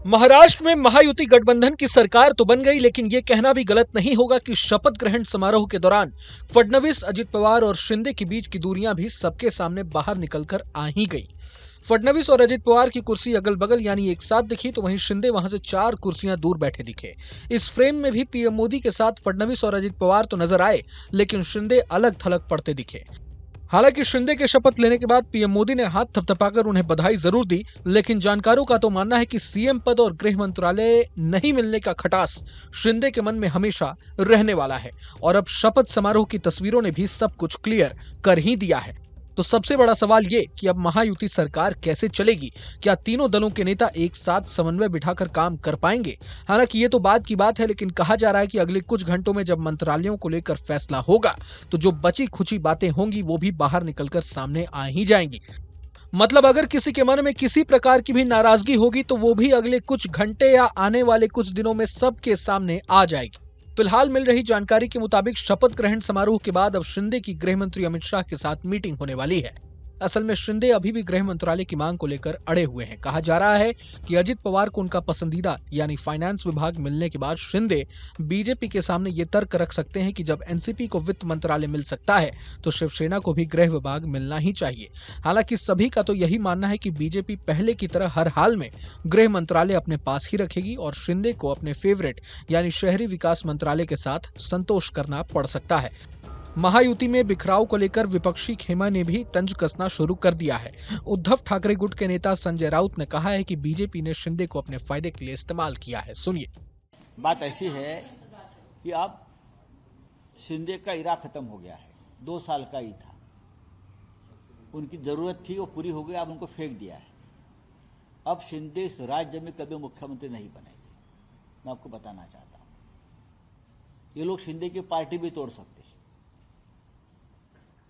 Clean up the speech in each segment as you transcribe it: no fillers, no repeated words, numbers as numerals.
महाराष्ट्र में महायुति गठबंधन की सरकार तो बन गई, लेकिन यह कहना भी गलत नहीं होगा कि शपथ ग्रहण समारोह के दौरान फडणवीस, अजित पवार और शिंदे के बीच की दूरियां भी सबके सामने बाहर निकलकर आ ही गई। फडणवीस और अजित पवार की कुर्सी अगल बगल यानी एक साथ दिखी, तो वहीं शिंदे वहां से 4 कुर्सियां दूर बैठे दिखे। इस फ्रेम में भी पीएम मोदी के साथ फडणवीस और अजित पवार तो नजर आए, लेकिन शिंदे अलग थलग पड़ते दिखे। हालांकि शिंदे के शपथ लेने के बाद पीएम मोदी ने हाथ थपथपाकर उन्हें बधाई जरूर दी, लेकिन जानकारों का तो मानना है कि सीएम पद और गृह मंत्रालय नहीं मिलने का खटास शिंदे के मन में हमेशा रहने वाला है। और अब शपथ समारोह की तस्वीरों ने भी सब कुछ क्लियर कर ही दिया है। तो सबसे बड़ा सवाल ये कि अब महायुति सरकार कैसे चलेगी? क्या तीनों दलों के नेता एक साथ समन्वय बिठाकर काम कर पाएंगे? हालांकि ये तो बाद की बात है, लेकिन कहा जा रहा है कि अगले कुछ घंटों में जब मंत्रालयों को लेकर फैसला होगा, तो जो बची खुची बातें होंगी वो भी बाहर निकलकर सामने आ ही जाएंगी। मतलब अगर किसी के मन में किसी प्रकार की भी नाराजगी होगी, तो वो भी अगले कुछ घंटे या आने वाले कुछ दिनों में सबके सामने आ जाएगी। फिलहाल मिल रही जानकारी के मुताबिक शपथ ग्रहण समारोह के बाद अब शिंदे की गृह मंत्री अमित शाह के साथ मीटिंग होने वाली है। असल में शिंदे अभी भी गृह मंत्रालय की मांग को लेकर अड़े हुए हैं। कहा जा रहा है कि अजित पवार को उनका पसंदीदा यानी फाइनेंस विभाग मिलने के बाद शिंदे बीजेपी के सामने ये तर्क रख सकते हैं कि जब एनसीपी को वित्त मंत्रालय मिल सकता है, तो शिवसेना को भी गृह विभाग मिलना ही चाहिए। हालांकि सभी का तो यही मानना है कि बीजेपी पहले की तरह हर हाल में गृह मंत्रालय अपने पास ही रखेगी और शिंदे को अपने फेवरेट यानी शहरी विकास मंत्रालय के साथ संतोष करना पड़ सकता है। महायुति में बिखराव को लेकर विपक्षी खेमा ने भी तंज कसना शुरू कर दिया है। उद्धव ठाकरे गुट के नेता संजय राउत ने कहा है कि बीजेपी ने शिंदे को अपने फायदे के लिए इस्तेमाल किया है। सुनिए। बात ऐसी है कि अब शिंदे का इरा खत्म हो गया है। 2 साल का ही था, उनकी जरूरत थी, वो पूरी हो गई, अब उनको फेंक दिया है। अब शिंदे इस राज्य में कभी मुख्यमंत्री नहीं बनेंगे, मैं आपको बताना चाहता हूं। ये लोग शिंदे की पार्टी भी तोड़ सकते हैं।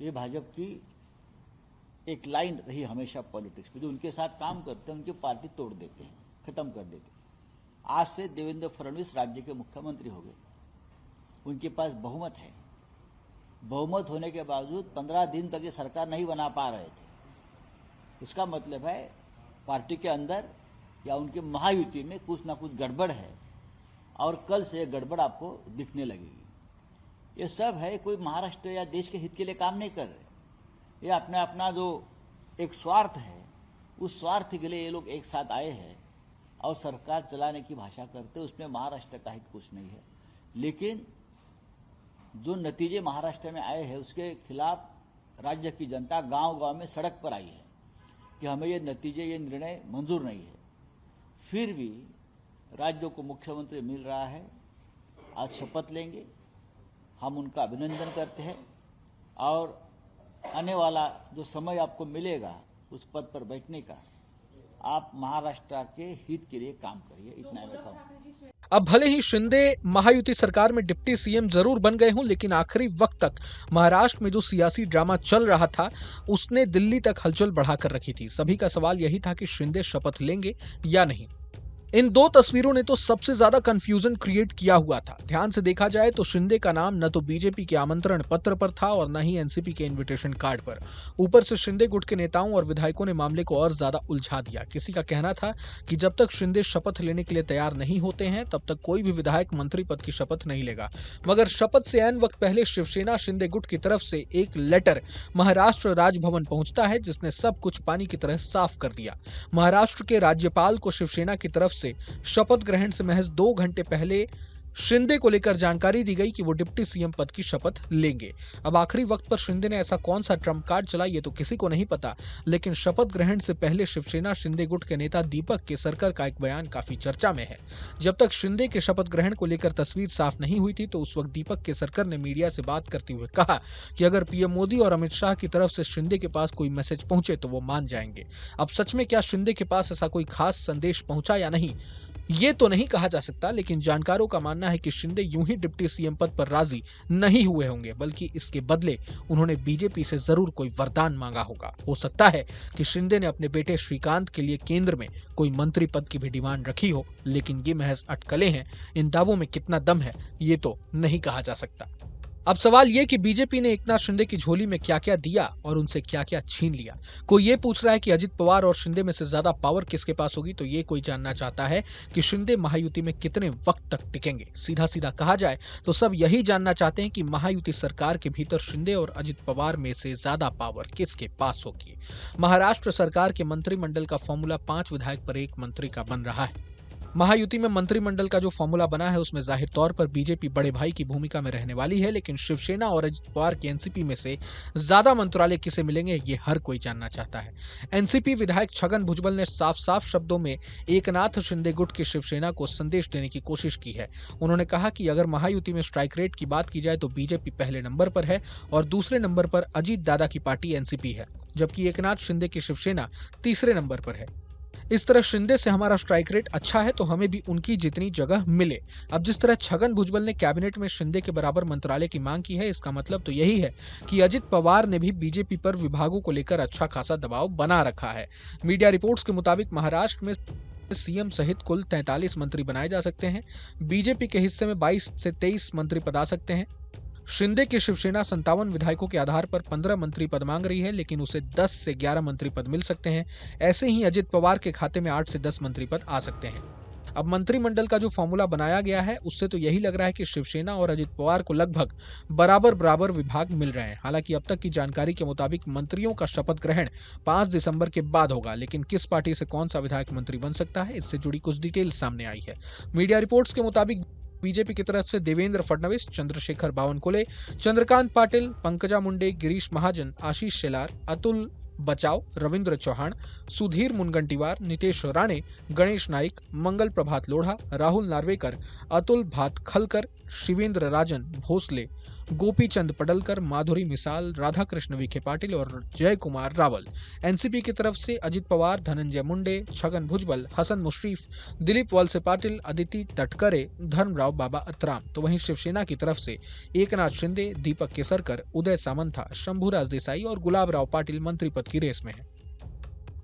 ये भाजपा की एक लाइन रही हमेशा पॉलिटिक्स में, जो उनके साथ काम करते हैं उनकी पार्टी तोड़ देते हैं, खत्म कर देते हैं। आज से देवेंद्र फडणवीस राज्य के मुख्यमंत्री हो गए, उनके पास बहुमत है। बहुमत होने के बावजूद 15 दिन तक ये सरकार नहीं बना पा रहे थे। इसका मतलब है पार्टी के अंदर या उनके महायुति में कुछ ना कुछ गड़बड़ है, और कल से गड़बड़ आपको दिखने लगेगी। ये सब है, कोई महाराष्ट्र या देश के हित के लिए काम नहीं कर रहे। ये अपना जो एक स्वार्थ है, उस स्वार्थ के लिए ये लोग एक साथ आए हैं और सरकार चलाने की भाषा करते, उसमें महाराष्ट्र का हित कुछ नहीं है। लेकिन जो नतीजे महाराष्ट्र में आए हैं उसके खिलाफ राज्य की जनता गांव-गांव में सड़क पर आई है कि हमें ये नतीजे, ये निर्णय मंजूर नहीं है। फिर भी राज्यों को मुख्यमंत्री मिल रहा है, आज शपथ लेंगे, हम उनका अभिनंदन करते हैं। और आने वाला जो समय आपको मिलेगा उस पद पर बैठने का, आप महाराष्ट्र के हित के लिए काम करिए, इतना मैं कहूँ। अब भले ही शिंदे महायुति सरकार में डिप्टी सीएम जरूर बन गए हों, लेकिन आखिरी वक्त तक महाराष्ट्र में जो सियासी ड्रामा चल रहा था उसने दिल्ली तक हलचल बढ़ाकर रखी थी। सभी का सवाल यही था कि शिंदे शपथ लेंगे या नहीं। इन 2 तस्वीरों ने तो सबसे ज्यादा कंफ्यूजन क्रिएट किया हुआ था। ध्यान से देखा जाए तो शिंदे का नाम न तो बीजेपी के आमंत्रण पत्र पर था और न ही एनसीपी के इनविटेशन कार्ड पर। ऊपर से शिंदे गुट के नेताओं और विधायकों ने मामले को और ज्यादा उलझा दिया। किसी का कहना था कि जब तक शिंदे शपथ लेने के लिए तैयार नहीं होते हैं, तब तक कोई भी विधायक मंत्री पद की शपथ नहीं लेगा। मगर शपथ से ऐन वक्त पहले शिवसेना शिंदे गुट की तरफ से एक लेटर महाराष्ट्र राजभवन पहुंचता है, जिसने सब कुछ पानी की तरह साफ कर दिया। महाराष्ट्र के राज्यपाल को शिवसेना की तरफ से शपथ ग्रहण से महज 2 घंटे पहले शिंदे को लेकर जानकारी दी गई कि वो डिप्टी सीएम पद की शपथ लेंगे। अब आखिरी वक्त पर शिंदे ने ऐसा कौन सा ट्रम्प कार्ड चला, ये तो किसी को नहीं पता, लेकिन शपथ ग्रहण से पहले शिवसेना शिंदे गुट के नेता दीपक केसरकर का एक बयान काफी चर्चा में है। जब तक शिंदे के शपथ ग्रहण को लेकर तस्वीर साफ नहीं हुई थी, तो उस वक्त दीपक केसरकर ने मीडिया से बात करते हुए कहा कि अगर पीएम मोदी और अमित शाह की तरफ से शिंदे के पास कोई मैसेज पहुंचे तो वो मान जाएंगे। अब सच में क्या शिंदे के पास ऐसा कोई खास संदेश पहुंचा या नहीं, ये तो नहीं कहा जा सकता, लेकिन जानकारों का मानना है कि शिंदे यूं ही डिप्टी सीएम पद पर राजी नहीं हुए होंगे, बल्कि इसके बदले उन्होंने बीजेपी से जरूर कोई वरदान मांगा होगा। हो सकता है कि शिंदे ने अपने बेटे श्रीकांत के लिए केंद्र में कोई मंत्री पद की भी डिमांड रखी हो, लेकिन ये महज अटकलें हैं। इन दावों में कितना दम है ये तो नहीं कहा जा सकता। अब सवाल ये कि बीजेपी ने एकनाथ शिंदे की झोली में क्या क्या दिया और उनसे क्या क्या छीन लिया। कोई ये पूछ रहा है कि अजित पवार और शिंदे में से ज्यादा पावर किसके पास होगी, तो ये कोई जानना चाहता है कि शिंदे महायुति में कितने वक्त तक टिकेंगे। सीधा सीधा कहा जाए तो सब यही जानना चाहते हैं कि महायुति सरकार के भीतर शिंदे और अजित पवार में से ज्यादा पावर किसके पास होगी। महाराष्ट्र सरकार के मंत्रिमंडल का फॉर्मूला 5 विधायक पर 1 मंत्री का बन रहा है। महायुति में मंत्रिमंडल का जो फॉर्मूला बना है उसमें जाहिर तौर पर बीजेपी बड़े भाई की भूमिका में रहने वाली है, लेकिन शिवसेना और अजित पवार के एनसीपी में से ज्यादा मंत्रालय किसे मिलेंगे ये हर कोई जानना चाहता है। एनसीपी विधायक छगन भुजबल ने साफ साफ शब्दों में एकनाथ शिंदे गुट की शिवसेना को संदेश देने की कोशिश की है। उन्होंने कहा कि अगर महायुति में स्ट्राइक रेट की बात की जाए तो बीजेपी पहले नंबर पर है और दूसरे नंबर पर अजीत दादा की पार्टी एनसीपी है, जबकि एकनाथ शिंदे की शिवसेना तीसरे नंबर पर है। इस तरह शिंदे से हमारा स्ट्राइक रेट अच्छा है तो हमें भी उनकी जितनी जगह मिले। अब जिस तरह छगन भुजबल ने कैबिनेट में शिंदे के बराबर मंत्रालय की मांग की है, इसका मतलब तो यही है कि अजित पवार ने भी बीजेपी पर विभागों को लेकर अच्छा खासा दबाव बना रखा है। मीडिया रिपोर्ट्स के मुताबिक महाराष्ट्र में सीएम सहित कुल 43 मंत्री बनाए जा सकते हैं। बीजेपी के हिस्से में 22 से 23 मंत्री पद आ सकते हैं। शिंदे की शिवसेना 57 विधायकों के आधार पर 15 मंत्री पद मांग रही है, लेकिन उसे 10 से 11 मंत्री पद मिल सकते हैं। ऐसे ही अजित पवार के खाते में 8 से 10 मंत्री पद आ सकते हैं। अब मंत्रिमंडल का जो फॉर्मूला बनाया गया है उससे तो यही लग रहा है कि शिवसेना और अजित पवार को लगभग बराबर बराबर विभाग मिल रहे हैं। हालांकि अब तक की जानकारी के मुताबिक मंत्रियों का शपथ ग्रहण 5 दिसंबर के बाद होगा, लेकिन किस पार्टी से कौन सा विधायक मंत्री बन सकता है इससे जुड़ी कुछ डिटेल सामने आई है। मीडिया रिपोर्ट्स के मुताबिक बीजेपी की तरफ से देवेंद्र फडणवीस, चंद्रशेखर बावनकुले, चंद्रकांत पाटिल, पंकजा मुंडे, गिरीश महाजन, आशीष शेलार, अतुल बचाव, रविंद्र चौहान, सुधीर मुनगंटीवार, नितेश राणे, गणेश नाइक, मंगल प्रभात लोढ़ा, राहुल नार्वेकर, अतुल भातखलकर, शिवेंद्र राजन भोसले, गोपी चंद पडलकर, माधुरी मिसाल, राधाकृष्ण विखे पाटिल और जय कुमार रावल। एनसीपी की तरफ से अजित पवार, धनंजय मुंडे, छगन भुजबल, हसन मुश्रीफ, दिलीप वलसे पाटिल, अदिति तटकरे, धर्मराव बाबा अतराम। तो वहीं शिवसेना की तरफ से एकनाथ शिंदे, दीपक केसरकर, उदय सामंथा, शंभूराज देसाई और गुलाब राव पाटिल मंत्री पद की रेस में है।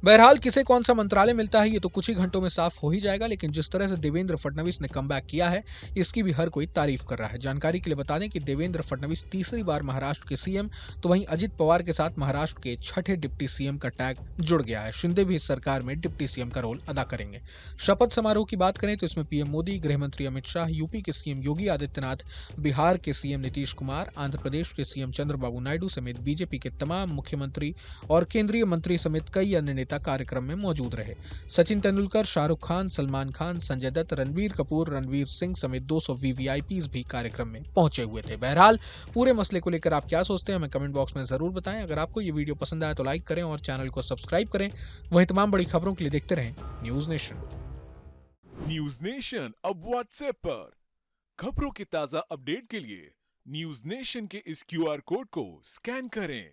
बहरहाल किसे कौन सा मंत्रालय मिलता है ये तो कुछ ही घंटों में साफ हो ही जाएगा, लेकिन जिस तरह से देवेंद्र फडणवीस ने कमबैक किया है इसकी भी हर कोई तारीफ कर रहा है। जानकारी के लिए बता दें कि देवेंद्र फडणवीस तीसरी बार महाराष्ट्र के सीएम, तो वहीं अजित पवार के साथ महाराष्ट्र के छठे डिप्टी सीएम का टैग जुड़ गया है। शिंदे भी इस सरकार में डिप्टी सीएम का रोल अदा करेंगे। शपथ समारोह की बात करें तो इसमें पीएम मोदी, गृह मंत्री अमित शाह, यूपी के सीएम योगी आदित्यनाथ, बिहार के सीएम नीतीश कुमार, आंध्र प्रदेश के सीएम चंद्रबाबू नायडू समेत बीजेपी के तमाम मुख्यमंत्री और केंद्रीय मंत्री समेत कई अन्य नेता कार्यक्रम में मौजूद रहे। सचिन तेंदुलकर, शाहरुख खान, सलमान खान, संजय दत्त, रणबीर कपूर, रणवीर सिंह समेत 200 वीवीआईपीज भी कार्यक्रम में पहुंचे हुए थे। बहरहाल पूरे मसले को लेकर आप क्या सोचते हैं हमें कमेंट बॉक्स में जरूर बताएं। अगर आपको ये वीडियो पसंद आया तो लाइक करें और चैनल को सब्सक्राइब करें। वहीं तमाम बड़ी खबरों के लिए देखते रहें न्यूज नेशन। न्यूज नेशन अब व्हाट्सएप पर खबरों के ताजा अपडेट के लिए न्यूज नेशन के इस क्यूआर कोड को स्कैन करें।